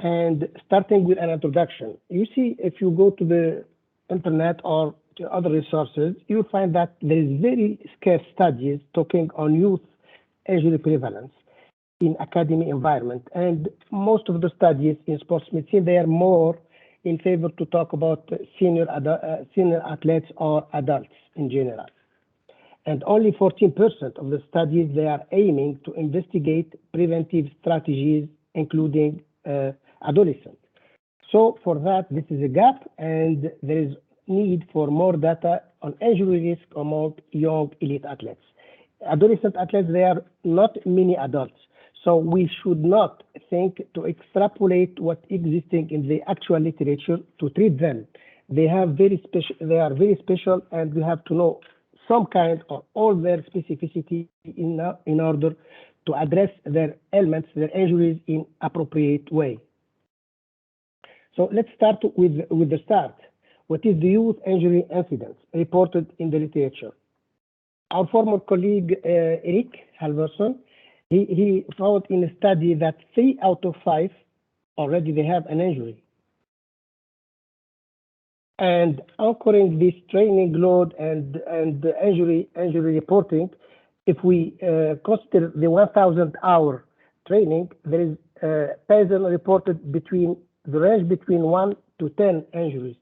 And starting with an introduction, you see, if you go to the internet or to other resources, you'll find that there is very scarce studies talking on youth injury prevalence in academy environment. And most of the studies in sports medicine, they are more in favor to talk about senior athletes or adults in general. And only 14% of the studies, they are aiming to investigate preventive strategies, including adolescents. So for that, this is a gap, and there is need for more data on injury risk among young elite athletes. Adolescent athletes, they are not many adults. So we should not think to extrapolate what existing in the actual literature to treat them. They are very special, and we have to know some kind of all their specificity in order to address their ailments, their injuries in appropriate way. So let's start with the start. What is the youth injury incidence reported in the literature? Our former colleague, Eric Halverson, he found in a study that 3 out of 5 already they have an injury. And anchoring this training load and injury reporting, if we consider the 1,000-hour training, there is person reported between the range between 1 to 10 injuries.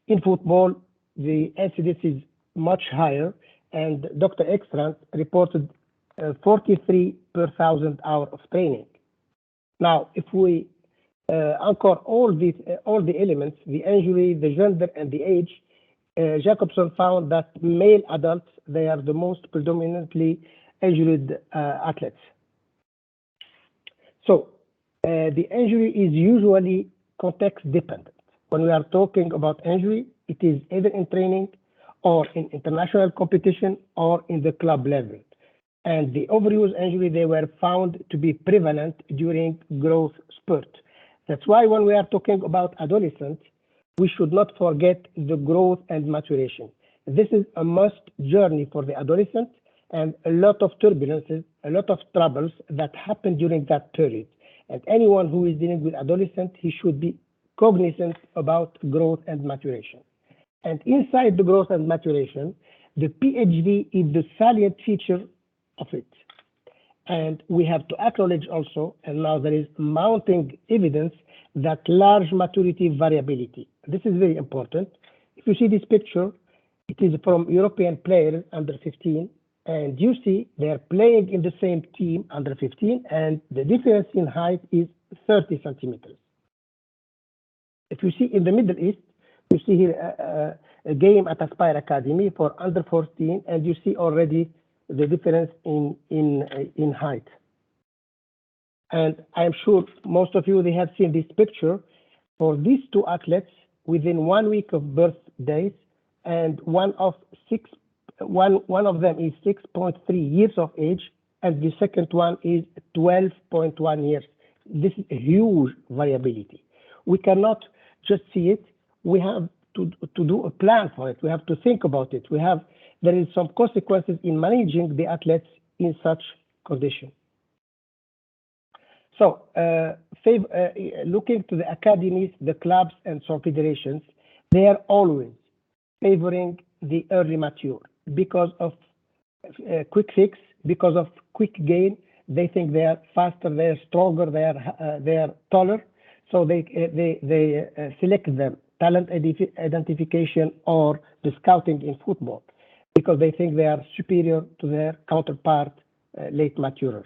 In football, the incidence is much higher, and Dr. Ekstrand reported 43 per 1,000 hours of training. Now, if we anchor all the elements, the injury, the gender, and the age, Jacobson found that male adults, they are the most predominantly injured athletes. So the injury is usually context dependent. When we are talking about injury, it is either in training or in international competition or in the club level. And the overuse injury, they were found to be prevalent during growth spurt. That's why when we are talking about adolescents, we should not forget the growth and maturation. This is a must journey for the adolescent, and a lot of turbulences, a lot of troubles that happen during that period. And anyone who is dealing with adolescent, he should be cognizant about growth and maturation. And inside the growth and maturation, the PHV is the salient feature of it. And we have to acknowledge also, and now there is mounting evidence, that large maturity variability. This is very important. If you see this picture, it is from European players under 15, and you see they are playing in the same team under 15, and the difference in height is 30 centimeters. If you see in the Middle East, you see here a game at Aspire Academy for under 14, and you see already the difference in height. And I'm sure most of you, they have seen this picture. For these two athletes, within 1 week of birthdays, and one of them is 6.3 years of age, and the second one is 12.1 years. This is a huge variability. We cannot just see it. We have to do a plan for it. We have to think about it. There is some consequences in managing the athletes in such condition. So, looking to the academies, the clubs, and some federations, they are always favoring the early mature because of quick fix, because of quick gain. They think they are faster, they are stronger, they are taller, so they select them, talent identification or the scouting in football, because they think they are superior to their counterpart, late maturer.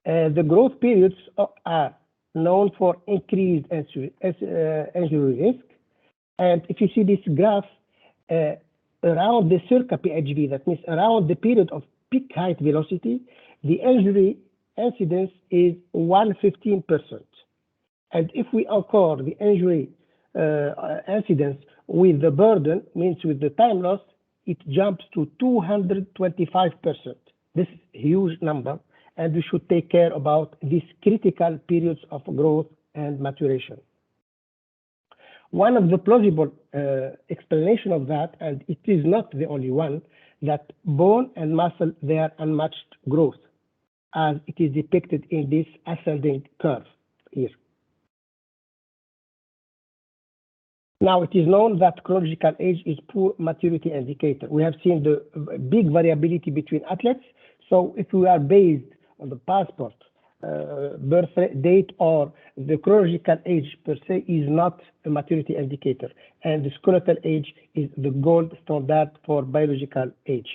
The growth periods are known for increased injury risk. And if you see this graph, around the circa PHV, that means around the period of peak height velocity, the injury incidence is 115%. And if we anchor the injury incidence with the burden, means with the time loss, it jumps to 225%. This is a huge number, and we should take care about these critical periods of growth and maturation. One of the plausible explanation of that, and it is not the only one, that bone and muscle, they are unmatched growth. as it is depicted in this ascending curve here. Now, it is known that chronological age is poor maturity indicator. We have seen the big variability between athletes. So if we are based on the passport, birth date, or the chronological age per se is not a maturity indicator. And the skeletal age is the gold standard for biological age.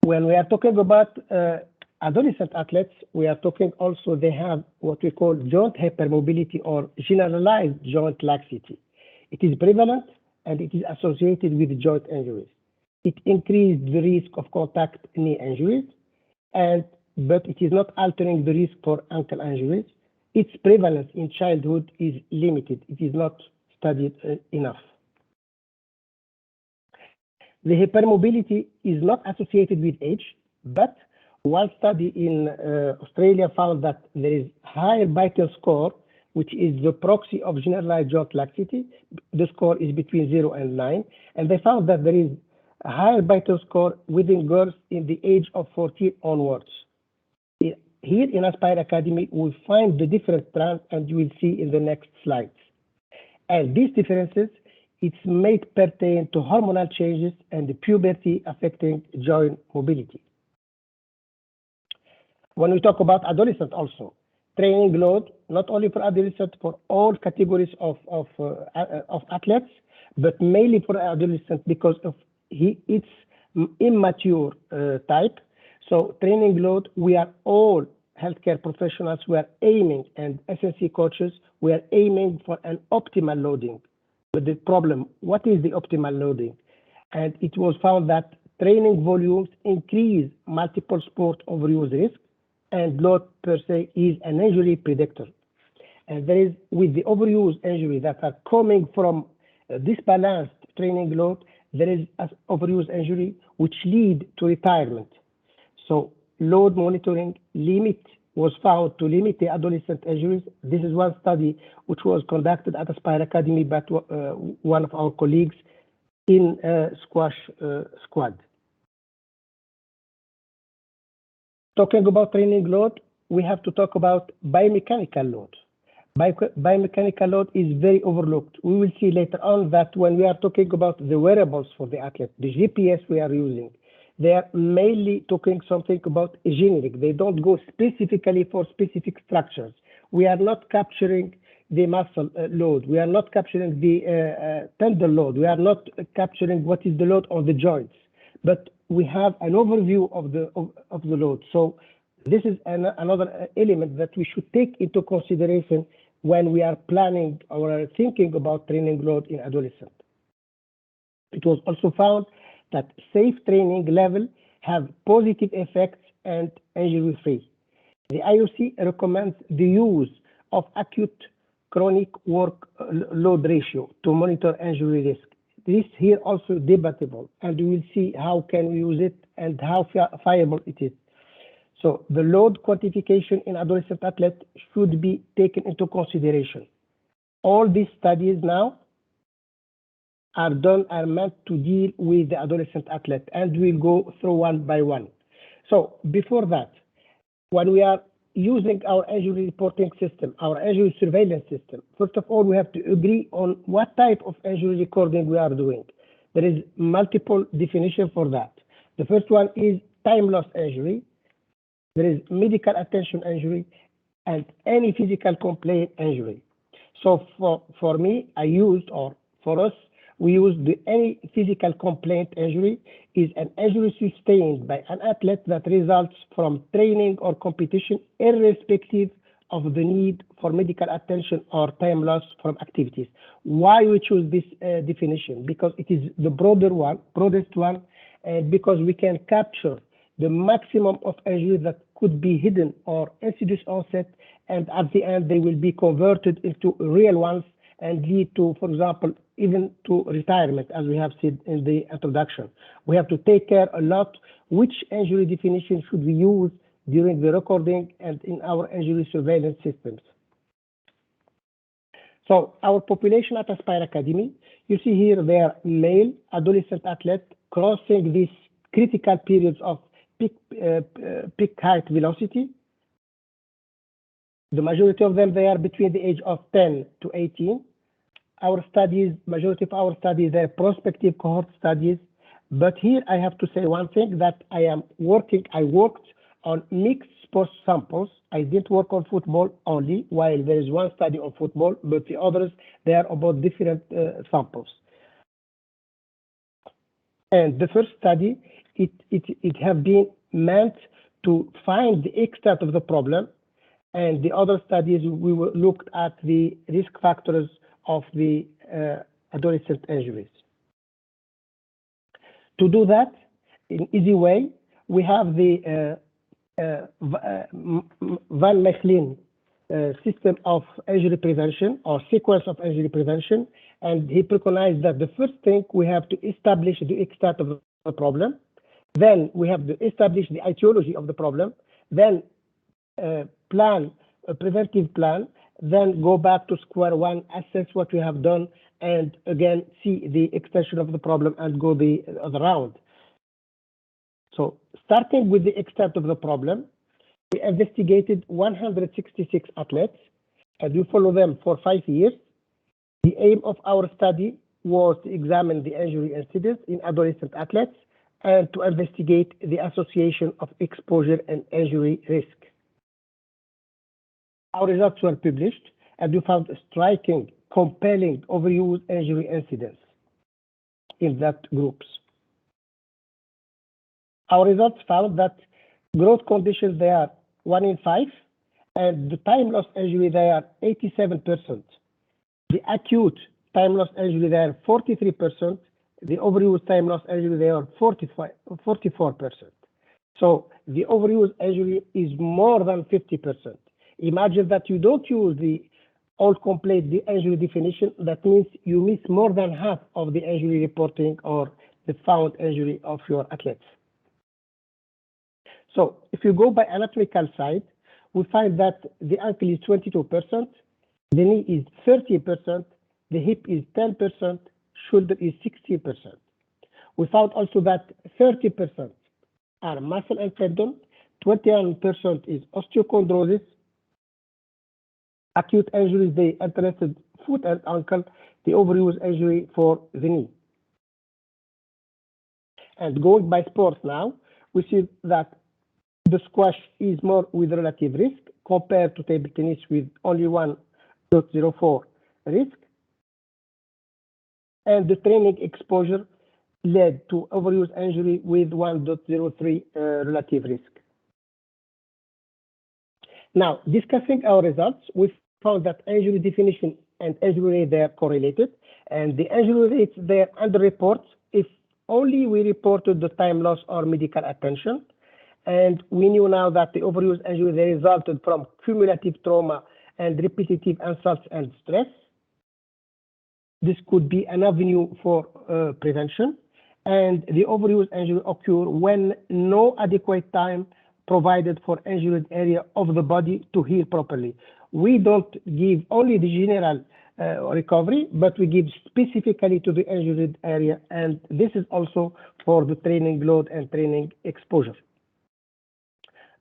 When we are talking about adolescent athletes, we are talking also they have what we call joint hypermobility or generalized joint laxity. It is prevalent and it is associated with joint injuries. It increases the risk of contact knee injuries, but it is not altering the risk for ankle injuries. Its prevalence in childhood is limited. It is not studied enough. The hypermobility is not associated with age, but one study in Australia found that there is higher vital score, which is the proxy of generalized joint laxity. The score is between 0 and 9, and they found that there is a higher vital score within girls in the age of 14 onwards. Here in Aspire Academy, we find the different trends, and you will see in the next slides. And these differences, it's may pertain to hormonal changes and the puberty affecting joint mobility. When we talk about adolescent also, training load, not only for adolescents, for all categories of athletes, but mainly for adolescents because of its immature type. So training load, we are all healthcare professionals, we are aiming, and SNC coaches, we are aiming for an optimal loading. But the problem, what is the optimal loading? And it was found that training volumes increase multiple sport overuse risk, and load per se is an injury predictor. And there is, with the overuse injury that are coming from disbalanced training load, there is an overuse injury which lead to retirement. So load monitoring was found to limit the adolescent injuries. This is one study which was conducted at Aspire Academy by one of our colleagues in squash squad. Talking about training load, we have to talk about biomechanical load. Biomechanical load is very overlooked. We will see later on that when we are talking about the wearables for the athlete, the GPS we are using, they are mainly talking something about generic. They don't go specifically for specific structures. We are not capturing the muscle load. We are not capturing the tendon load. We are not capturing what is the load on the joints. But we have an overview of the load. So this is another element that we should take into consideration when we are planning or thinking about training load in adolescents. It was also found that safe training level have positive effects and injury-free. The IOC recommends the use of acute chronic work load ratio to monitor injury risk. This here also debatable, and we will see how can we use it and how viable it is. So the load quantification in adolescent athletes should be taken into consideration. All these studies now are meant to deal with the adolescent athlete, and we'll go through one by one. So before that, when we are using our injury reporting system, our injury surveillance system, first of all, we have to agree on what type of injury recording we are doing. There is multiple definitions for that. The first one is time loss injury. There is medical attention injury and any physical complaint injury. So for me, I used, or for us, we use any physical complaint injury is an injury sustained by an athlete that results from training or competition, irrespective of the need for medical attention or time loss from activities. Why we choose this definition? Because it is the broadest one, and because we can capture the maximum of injuries that could be hidden or insidious onset, and at the end they will be converted into real ones and lead to, for example, even to retirement, as we have said in the introduction. We have to take care a lot which injury definition should we use during the recording and in our injury surveillance systems. So our population at Aspire Academy, you see here they are male adolescent athletes crossing these critical periods of peak height velocity. The majority of them, they are between the age of 10 to 18. Our studies, majority of our studies, they're prospective cohort studies. But here I have to say one thing, that I worked on mixed sports samples. I didn't work on football only, while there is one study on football, but the others, they are about different samples. And the first study, it have been meant to find the extent of the problem. And the other studies, we looked at the risk factors of the adolescent injuries. To do that in easy way, we have the Van Mechelen system of injury prevention, or sequence of injury prevention, and he preconized that the first thing we have to establish the extent of the problem, then we have to establish the etiology of the problem, then plan a preventive plan, then go back to square one, assess what we have done, and again see the extension of the problem and go the other round. So starting with the extent of the problem, we investigated 166 athletes and we follow them for 5 years. The aim of our study was to examine the injury incidence in adolescent athletes and to investigate the association of exposure and injury risk. Our results were published and we found a striking, compelling overuse injury incidence in that groups. Our results found that growth conditions, they are 1 in 5, and the time loss injury, they are 87%. The acute time loss injury, they are 43%. The overuse time loss injury, they are 44%. So the overuse injury is more than 50%. Imagine that you don't use the all complete the injury definition. That means you miss more than half of the injury reporting or the found injury of your athletes. So if you go by anatomical side, we find that the ankle is 22%, the knee is 30%, the hip is 10%, shoulder is 16%. We found also that 30% are muscle and tendon, 21% is osteochondrosis, acute injuries, they interested foot and ankle, the overuse injury for the knee. And going by sports now, we see that the squash is more with relative risk compared to table tennis with only 1.04 risk. And the training exposure led to overuse injury with 1.03 relative risk. Now, discussing our results, we found that injury definition and injury rate, they are correlated, and the injury rates, they are underreported if only we reported the time loss or medical attention. And we knew now that the overuse injury, they resulted from cumulative trauma and repetitive insults and stress. This could be an avenue for prevention. And the overuse injury occur when no adequate time provided for injured area of the body to heal properly. We don't give only the general recovery, but we give specifically to the injured area. And this is also for the training load and training exposure.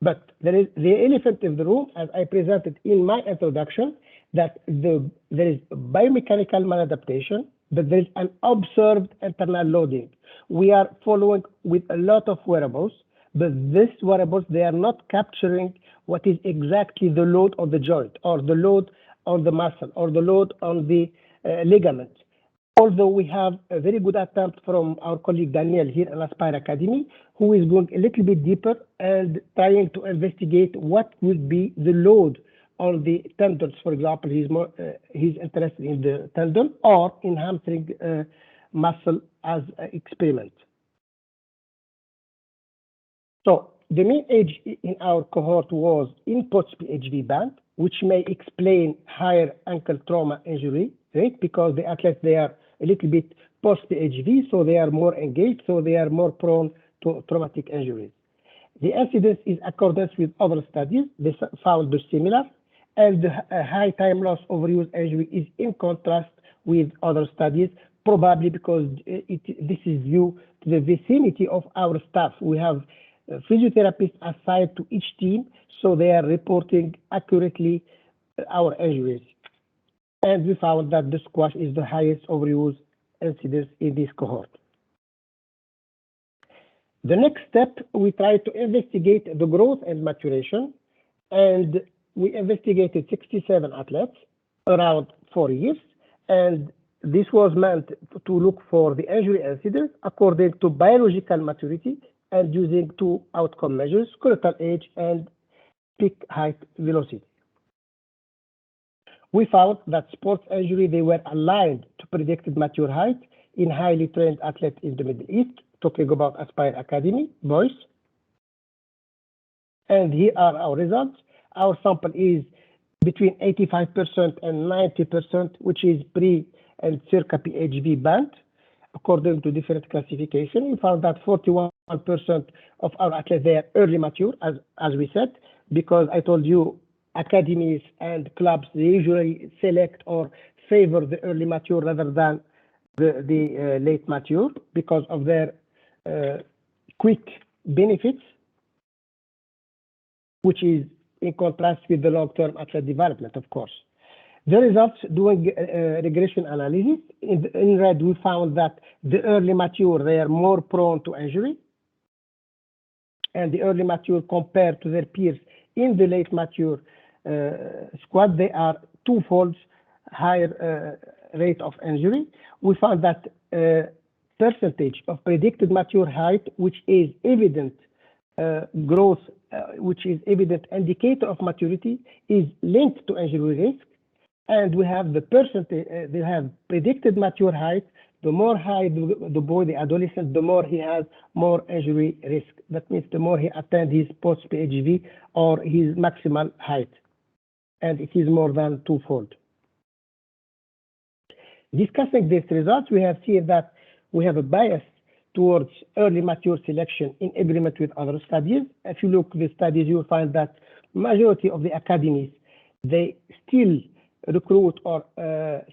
But there is the elephant in the room, as I presented in my introduction, that there is biomechanical maladaptation, but there is an observed internal loading. We are following with a lot of wearables, but these wearables, they are not capturing what is exactly the load on the joint, or the load on the muscle, or the load on the ligament. Although we have a very good attempt from our colleague Daniel here at Aspire Academy, who is going a little bit deeper and trying to investigate what would be the load on the tendons. For example, he's interested in the tendon or in hamstring muscle as an experiment. So the mean age in our cohort was in post-PHV band, which may explain higher ankle trauma injury rate, because the athletes, they are a little bit post-PHV, so they are more engaged, so they are more prone to traumatic injuries. The incidence is accordance with other studies. They found the similar, and the high time loss overuse injury is in contrast with other studies, probably because this is due to the vicinity of our staff. We have physiotherapists assigned to each team, so they are reporting accurately our injuries. And we found that the squash is the highest overuse incidence in this cohort. The next step, we try to investigate the growth and maturation, and we investigated 67 athletes around 4 years, and this was meant to look for the injury incidence according to biological maturity and using two outcome measures, skeletal age and peak height velocity. We found that sports injury, they were aligned to predicted mature height in highly trained athletes in the Middle East, talking about Aspire Academy, boys. And here are our results. Our sample is between 85% and 90%, which is pre and circa PHB band. According to different classification, we found that 41% of our athletes, they are early mature, as we said, because I told you academies and clubs, they usually select or favor the early mature rather than the late mature because of their quick benefits, which is in contrast with the long-term athlete development, of course. The results doing regression analysis, in red, we found that the early mature, they are more prone to injury. And the early mature compared to their peers in the late mature squad, they are twofold higher rate of injury. We found that percentage of predicted mature height, which is evident growth, which is evident indicator of maturity, is linked to injury risk. And we have the percentage, they have predicted mature height. The more high the boy, the adolescent, the more he has more injury risk. That means the more he attains his post-PHV or his maximal height. And it is more than twofold. Discussing these results, we have seen that we have a bias towards early mature selection in agreement with other studies. If you look at the studies, you will find that majority of the academies, they still recruit or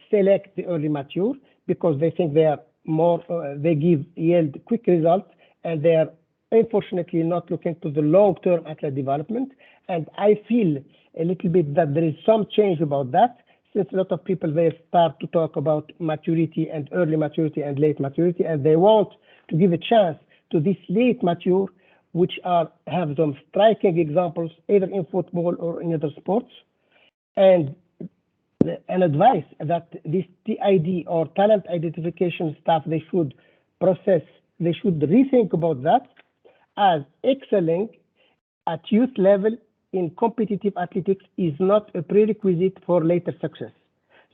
select the early mature because they think they are more, they yield quick results, and they are unfortunately not looking to the long-term athlete development. And I feel a little bit that there is some change about that, since a lot of people, they start to talk about maturity and early maturity and late maturity, and they want to give a chance to this late mature, which have some striking examples either in football or in other sports. And an advice that this TID or talent identification staff, they should rethink about that, as excelling at youth level in competitive athletics is not a prerequisite for later success.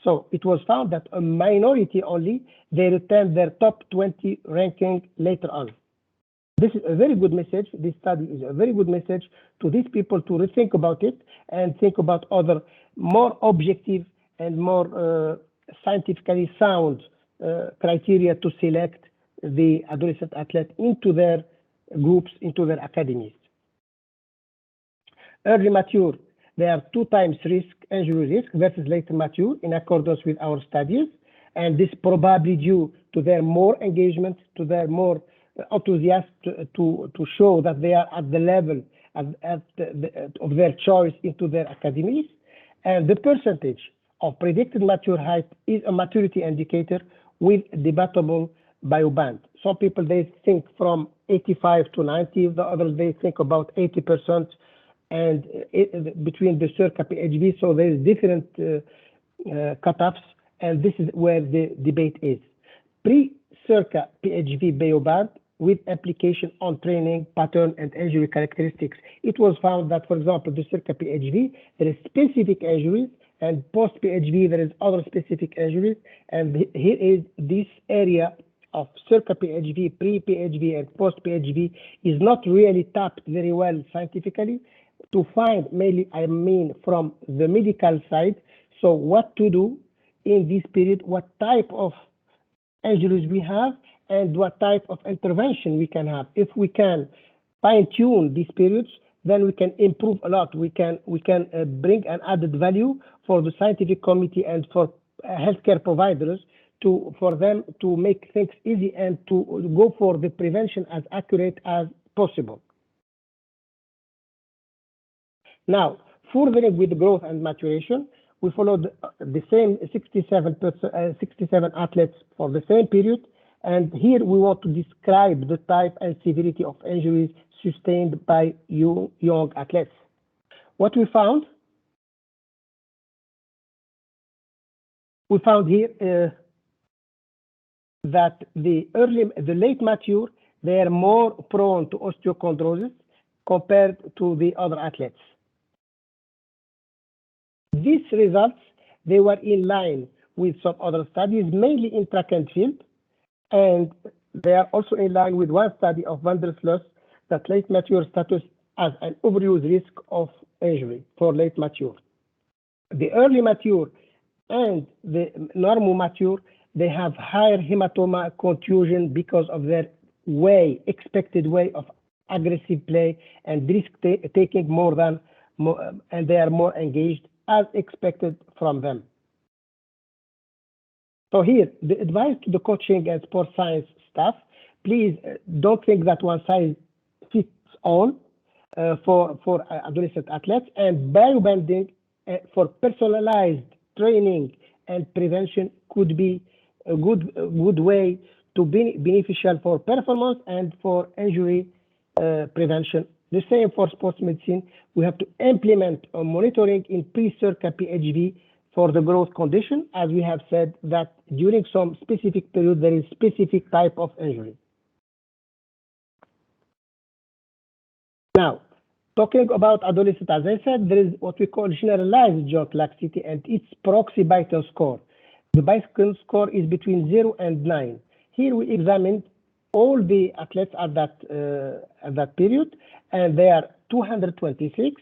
So it was found that a minority only, they retain their top 20 ranking later on. This is a very good message. This study is a very good message to these people to rethink about it and think about other more objective and more scientifically sound criteria to select the adolescent athlete into their groups, into their academies. Early mature, they are 2 times injury risk versus later mature in accordance with our studies. And this probably due to their more engagement, to their more enthusiasm to show that they are at the level of their choice into their academies. And the percentage of predicted mature height is a maturity indicator with debatable bioband. Some people, they think from 85 to 90, the others, they think about 80%, and between the circa PHB, so there is different cutoffs, and this is where the debate is. Pre-circa PHB bioband with application on training, pattern, and injury characteristics. It was found that, for example, the circa PHB, there is specific injuries, and post-PHB, there is other specific injuries, and here is this area of circa PHB, pre-PHB, and post-PHB is not really tapped very well scientifically to find, mainly, I mean, from the medical side, so what to do in this period, what type of injuries we have, and what type of intervention we can have. If we can fine-tune these periods, then we can improve a lot. We can bring an added value for the scientific committee and for healthcare providers for them to make things easy and to go for the prevention as accurate as possible. Now, furthering with growth and maturation, we followed the same 67 athletes for the same period. And here we want to describe the type and severity of injuries sustained by young athletes. What we found here that the late mature, they are more prone to osteochondrosis compared to the other athletes. These results, they were in line with some other studies, mainly in track and field, and they are also in line with one study of Vandersloot that late mature status as an overuse risk of injury for late mature. The early mature and the normal mature, they have higher hematoma contusion because of their expected way of aggressive play and risk taking and they are more engaged as expected from them. So here, the advice to the coaching and sports science staff, please don't think that one size fits all for adolescent athletes, and biobanding for personalized training and prevention could be a good way to be beneficial for performance and for injury prevention. The same for sports medicine. We have to implement monitoring in pre-circa PHV for the growth condition, as we have said that during some specific period there is specific type of injury. Now, talking about adolescent, as I said, there is what we call generalized joint laxity and its proxy Beighton score. The Beighton score is between 0 and 9. Here we examined all the athletes at that period, and they are 226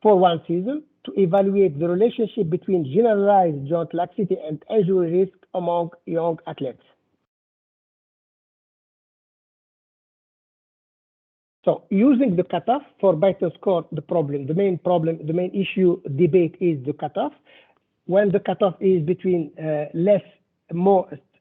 for one season to evaluate the relationship between generalized joint laxity and injury risk among young athletes. So using the cutoff for Beighton score, the main issue debate is the cutoff. When the cutoff is between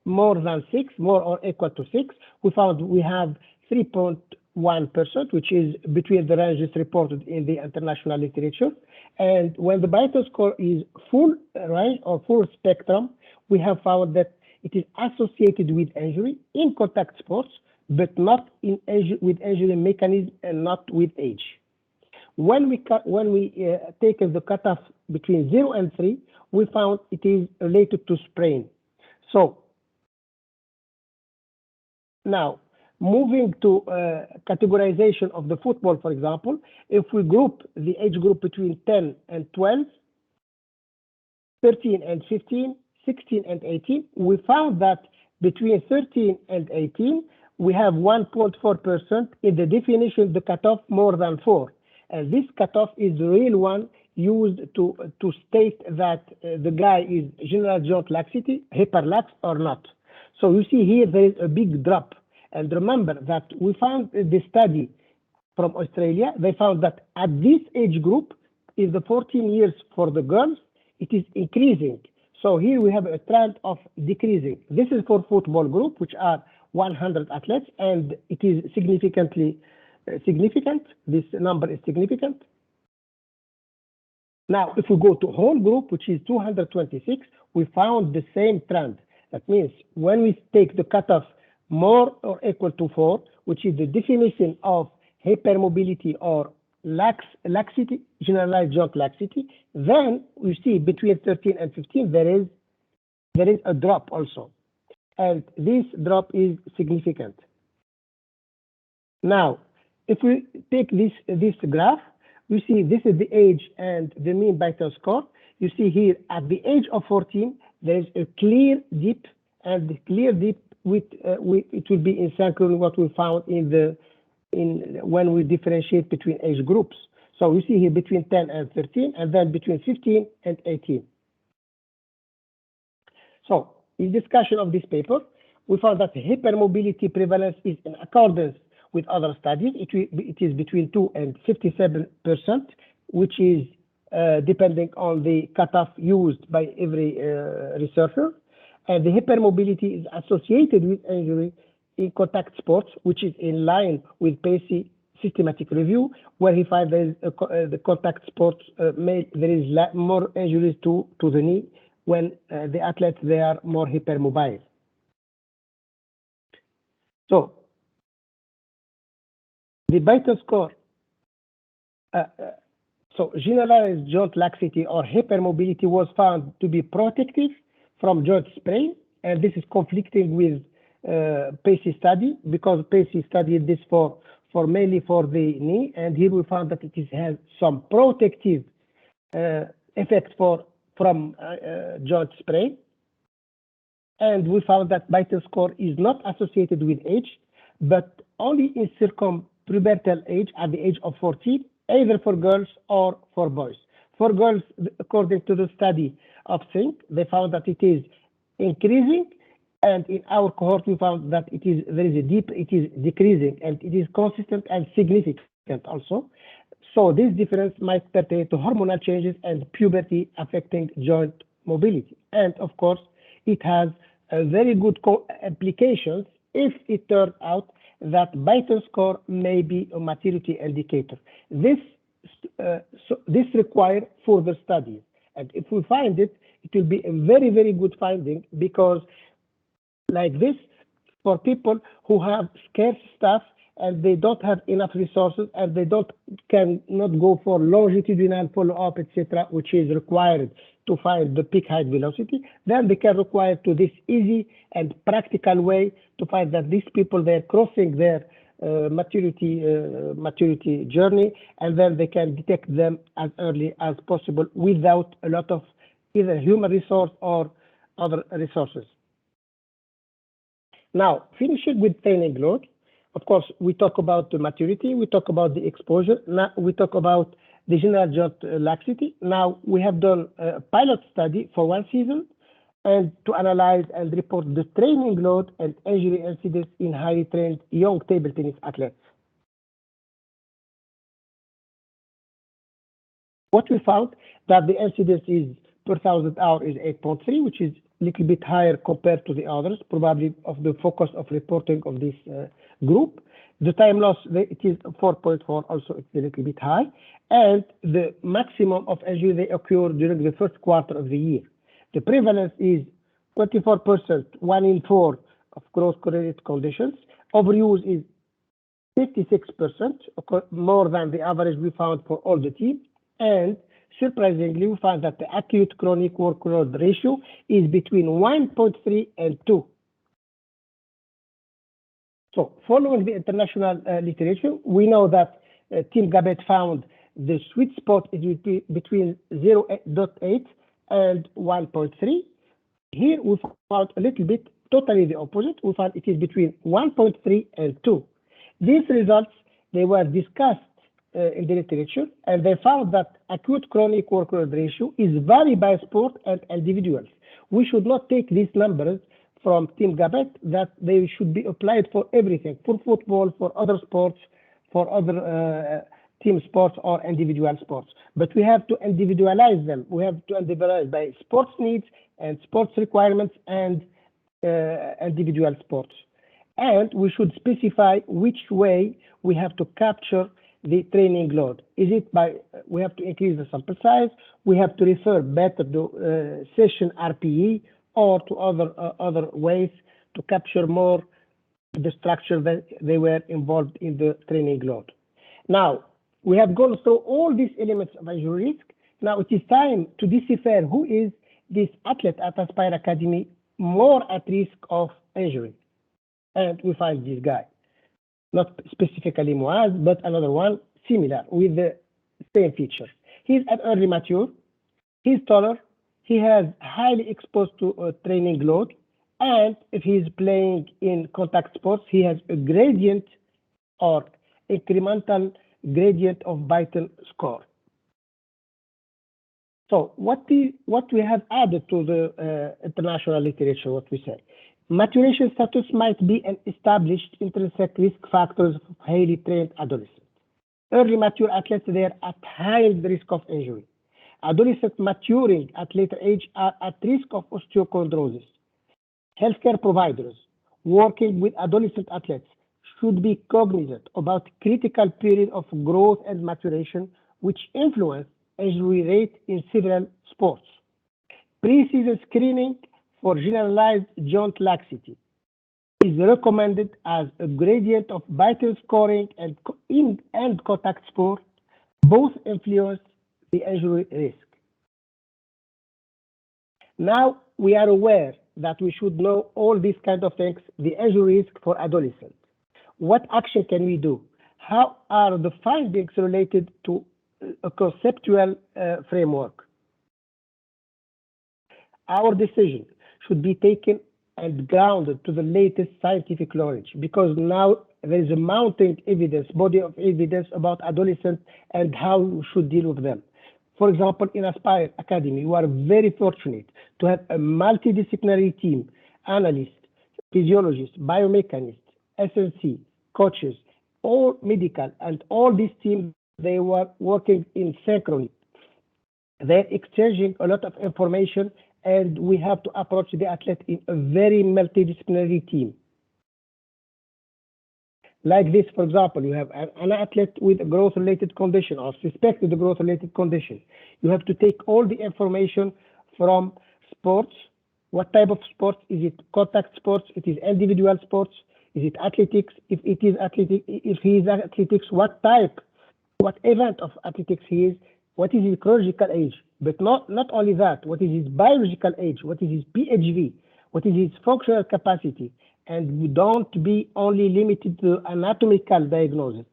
more than 6, more or equal to 6, we found we have 3.1%, which is between the ranges reported in the international literature. And when the Beighton score is full range or full spectrum, we have found that it is associated with injury in contact sports, but not with injury mechanism and not with age. When we take the cutoff between 0 and 3, we found it is related to sprain. So now, moving to categorization of the football, for example, if we group the age group between 10 and 12, 13 and 15, 16 and 18, we found that between 13 and 18, we have 1.4% in the definition, the cutoff more than 4. And this cutoff is the real one used to state that the guy is general joint laxity, hyperlax or not. So you see here there is a big drop. And remember that we found the study from Australia, they found that at this age group, in the 14 years for the girls, it is increasing. So here we have a trend of decreasing. This is for football group, which are 100 athletes, and it is significantly significant. This number is significant. Now, if we go to whole group, which is 226, we found the same trend. That means when we take the cutoff more or equal to 4, which is the definition of hypermobility or laxity, generalized joint laxity, then we see between 13 and 15 there is a drop also, and this drop is significant. Now, if we take this graph, you see this is the age and the mean Beighton score. You see here at the age of 14 there is a clear dip, and the clear dip it will be in synchrony what we found when we differentiate between age groups. So we see here between 10 and 13, and then between 15 and 18. So in discussion of this paper, we found that hypermobility prevalence is in accordance with other studies. It is between 2 and 57%, which is depending on the cutoff used by every researcher. And the hypermobility is associated with injury in contact sports, which is in line with PACE systematic review where he finds the contact sports there is more injuries to the knee when the athletes they are more hypermobile. So the Beighton score. So generalized joint laxity or hypermobility was found to be protective from joint sprain, and this is conflicting with Pacey study because Pacey studied this for mainly for the knee, and here we found that it has some protective effect from joint sprain, and we found that Beighton score is not associated with age, but only in circumpubertal age at the age of 14, either for girls or for boys. For girls, according to the study of Think, they found that it is increasing, and in our cohort we found that it is decreasing, and it is consistent and significant also. So this difference might pertain to hormonal changes and puberty affecting joint mobility. And of course, it has a very good implications if it turns out that Beighton score may be a maturity indicator. This requires further studies, and if we find it, it will be a very, very good finding, because like this, for people who have scarce staff and they don't have enough resources and they cannot go for longitudinal follow-up, etc., which is required to find the peak height velocity, then they can require to this easy and practical way to find that these people, they're crossing their maturity journey, and then they can detect them as early as possible without a lot of either human resource or other resources. Now, finishing with training load, of course, we talk about the maturity, we talk about the exposure, now we talk about the general joint laxity. Now, we have done a pilot study for 1 season and to analyze and report the training load and injury incidence in highly trained young table tennis athletes. What we found that the incidence is per 1,000 hours is 8.3, which is a little bit higher compared to the others, probably of the focus of reporting of this group. The time loss, it is 4.4, also it's a little bit high. And the maximum of injury they occur during the first quarter of the year. The prevalence is 24%, 1 in 4 of cross-correlated conditions. Overuse is 56%, more than the average we found for all the teams. And surprisingly, we found that the acute chronic workload ratio is between 1.3 and 2. So following the international literature, we know that Team Gabet found the sweet spot is between 0.8 and 1.3. Here we found a little bit totally the opposite. We found it is between 1.3 and 2. These results, they were discussed in the literature, and they found that acute chronic workload ratio is vary by sport and individuals. We should not take these numbers from Team Gabet that they should be applied for everything, for football, for other sports, for other team sports or individual sports. But we have to individualize them. We have to individualize by sports needs and sports requirements and individual sports. And we should specify which way we have to capture the training load. Is it by, we have to increase the sample size, we have to refer better to session RPE, or to other ways to capture more the structure that they were involved in the training load. Now, we have gone through all these elements of injury risk. Now it is time to decipher who is this athlete at Aspire Academy more at risk of injury. And we find this guy. Not specifically Muaz, but another one similar with the same features. He's an early mature, he's taller, he has highly exposed to a training load, and if he's playing in contact sports, he has a gradient or incremental gradient of Beighton score. So what we have added to the international literature, what we say, maturation status might be an established intrinsic risk factors of highly trained adolescents. Early mature athletes, they are at high risk of injury. Adolescents maturing at later age are at risk of osteochondrosis. Healthcare providers working with adolescent athletes should be cognizant about critical period of growth and maturation, which influence injury rate in several sports. Pre-season screening for generalized joint laxity is recommended as a gradient of vital scoring and contact sport. Both influence the injury risk. Now we are aware that we should know all these kind of things, the injury risk for adolescents. What action can we do? How are the findings related to a conceptual framework? Our decision should be taken and grounded to the latest scientific knowledge, because now there is a mounting evidence, body of evidence about adolescents and how we should deal with them. For example, in Aspire Academy, we are very fortunate to have a multidisciplinary team, analysts, physiologists, biomechanists, SNC, coaches, all medical, and all these teams, they were working in synchrony. They're exchanging a lot of information, and we have to approach the athlete in a very multidisciplinary team. Like this, for example, you have an athlete with a growth-related condition or suspected growth-related condition. You have to take all the information from sports. What type of sports? Is it contact sports? It is individual sports? Is it athletics? If it is athletic, if he is athletics, what type, what event of athletics he is? What is his chronological age? But not only that, what is his biological age? What is his PHV? What is his functional capacity? And we don't be only limited to anatomical diagnosis.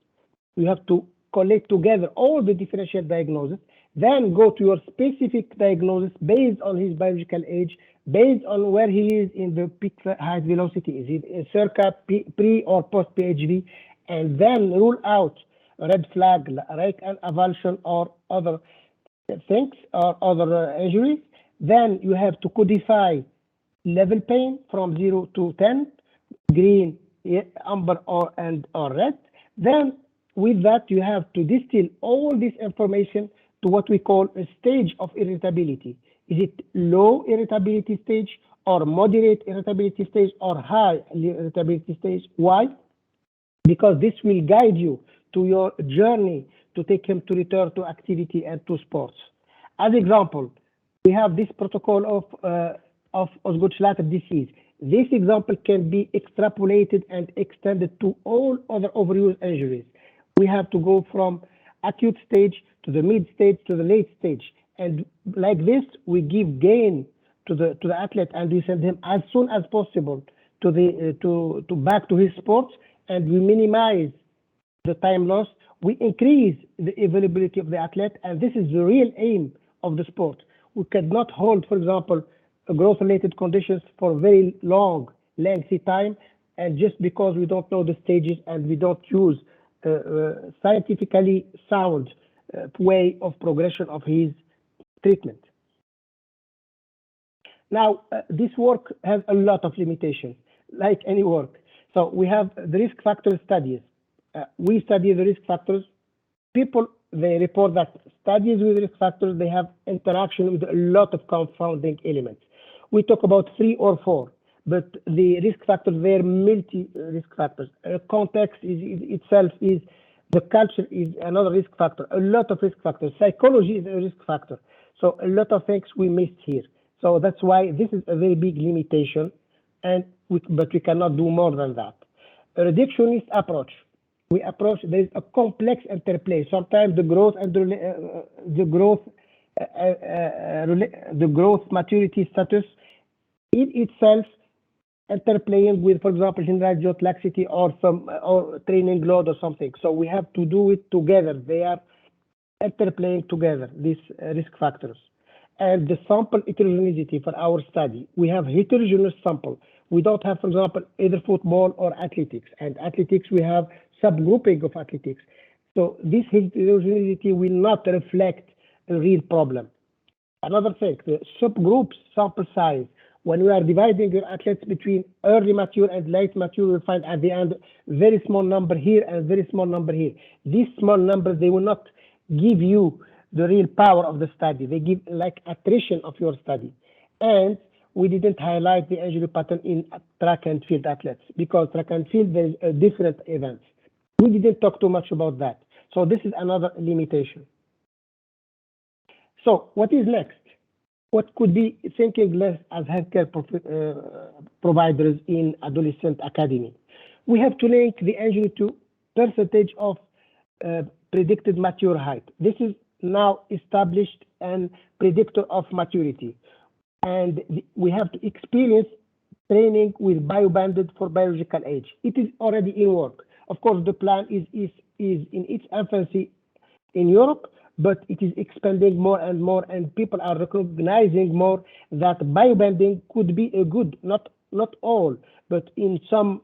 You have to collect together all the differential diagnosis, then go to your specific diagnosis based on his biological age, based on where he is in the peak height velocity. Is it circa pre or post PHV? And then rule out red flag, like an avulsion or other things or other injuries. Then you have to codify level pain from 0 to 10, green, amber, or red. Then with that, you have to distill all this information to what we call a stage of irritability. Is it low irritability stage, or moderate irritability stage, or high irritability stage? Why? Because this will guide you to your journey to take him to return to activity and to sports. As example, we have this protocol of Osgood-Schlatter disease. This example can be extrapolated and extended to all other overuse injuries. We have to go from acute stage to the mid stage to the late stage, and like this, we give gain to the athlete, and we send him as soon as possible to back to his sports, and we minimize the time loss. We increase the availability of the athlete, and this is the real aim of the sport. We cannot hold, for example, growth-related conditions for very long, lengthy time, and just because we don't know the stages and we don't use scientifically sound way of progression of his treatment. Now, this work has a lot of limitations, like any work. So we have the risk factor studies. We study the risk factors. People, they report that studies with risk factors, they have interaction with a lot of confounding elements. We talk about 3 or 4, but the risk factors, they're multi-risk factors. Context itself is, the culture is another risk factor, a lot of risk factors. Psychology is a risk factor. So a lot of things we missed here. So that's why this is a very big limitation, but we cannot do more than that. A reductionist approach. We approach, there is a complex interplay. Sometimes the growth and the growth maturity status in itself interplaying with, for example, generalized joint laxity or training load or something. So we have to do it together. They are interplaying together, these risk factors. And the sample heterogeneity for our study. We have heterogeneous sample. We don't have, for example, either football or athletics. And athletics, we have subgrouping of athletics. So this heterogeneity will not reflect a real problem. Another thing, the subgroups sample size. When we are dividing your athletes between early mature and late mature, we'll find at the end very small number here and very small number here. These small numbers, they will not give you the real power of the study. They give like attrition of your study. And we didn't highlight the injury pattern in track and field athletes, because track and field, there's a different events. We didn't talk too much about that. So this is another limitation. So what is next? What could be thinking less as healthcare providers in adolescent academy? We have to link the injury to percentage of predicted mature height. This is now established and predictor of maturity. And we have to experience training with biobanded for biological age. It is already in work. Of course, the plan is in its infancy in Europe, but it is expanding more and more, and people are recognizing more that biobanding could be a good, not all, but in some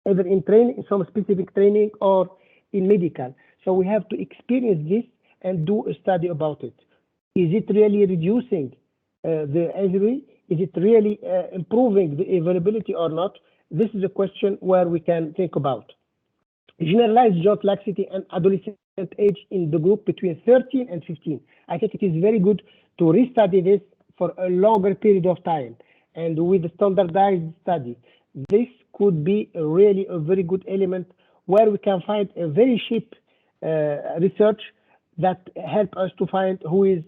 either in training, in some specific training or in medical. So we have to experience this and do a study about it. Is it really reducing the injury? Is it really improving the availability or not? This is a question where we can think about. Generalized joint laxity and adolescent age in the group between 13 and 15. I think it is very good to restudy this for a longer period of time and with a standardized study. This could be really a very good element where we can find a very cheap research that help us to find who is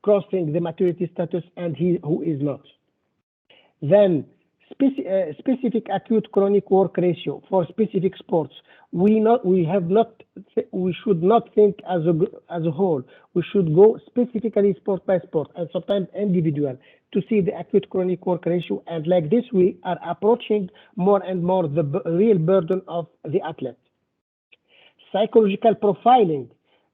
crossing the maturity status and who is not. Then specific acute chronic work ratio for specific sports. We should not think as a whole. We should go specifically sport by sport and sometimes individual to see the acute chronic work ratio. And like this, we are approaching more and more the real burden of the athlete. Psychological profiling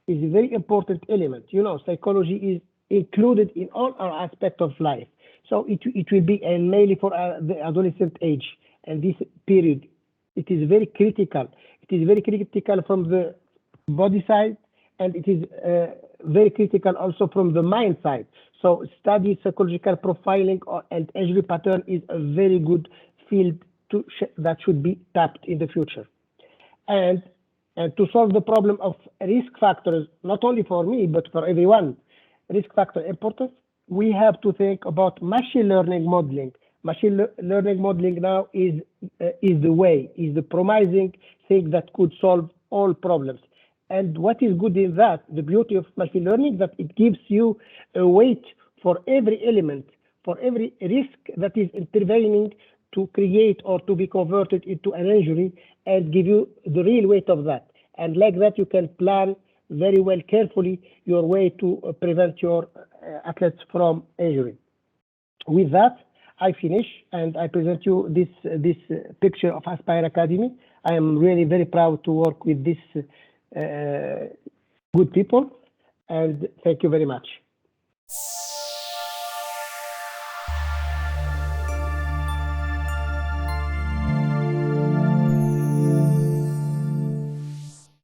is a very important element. You know, psychology is included in all our aspects of life. So it will be mainly for the adolescent age and this period. It is very critical. It is very critical from the body side, and it is very critical also from the mind side. So study psychological profiling and injury pattern is a very good field that should be tapped in the future. And to solve the problem of risk factors, not only for me, but for everyone, risk factor importance, we have to think about machine learning modeling. Machine learning modeling now is the promising thing that could solve all problems. And what is good in that, the beauty of machine learning, that it gives you a weight for every element, for every risk that is intervening to create or to be converted into an injury, and give you the real weight of that. And like that, you can plan very well, carefully, your way to prevent your athletes from injury. With that, I finish and I present you this picture of Aspire Academy. I am really very proud to work with this good people, and thank you very much.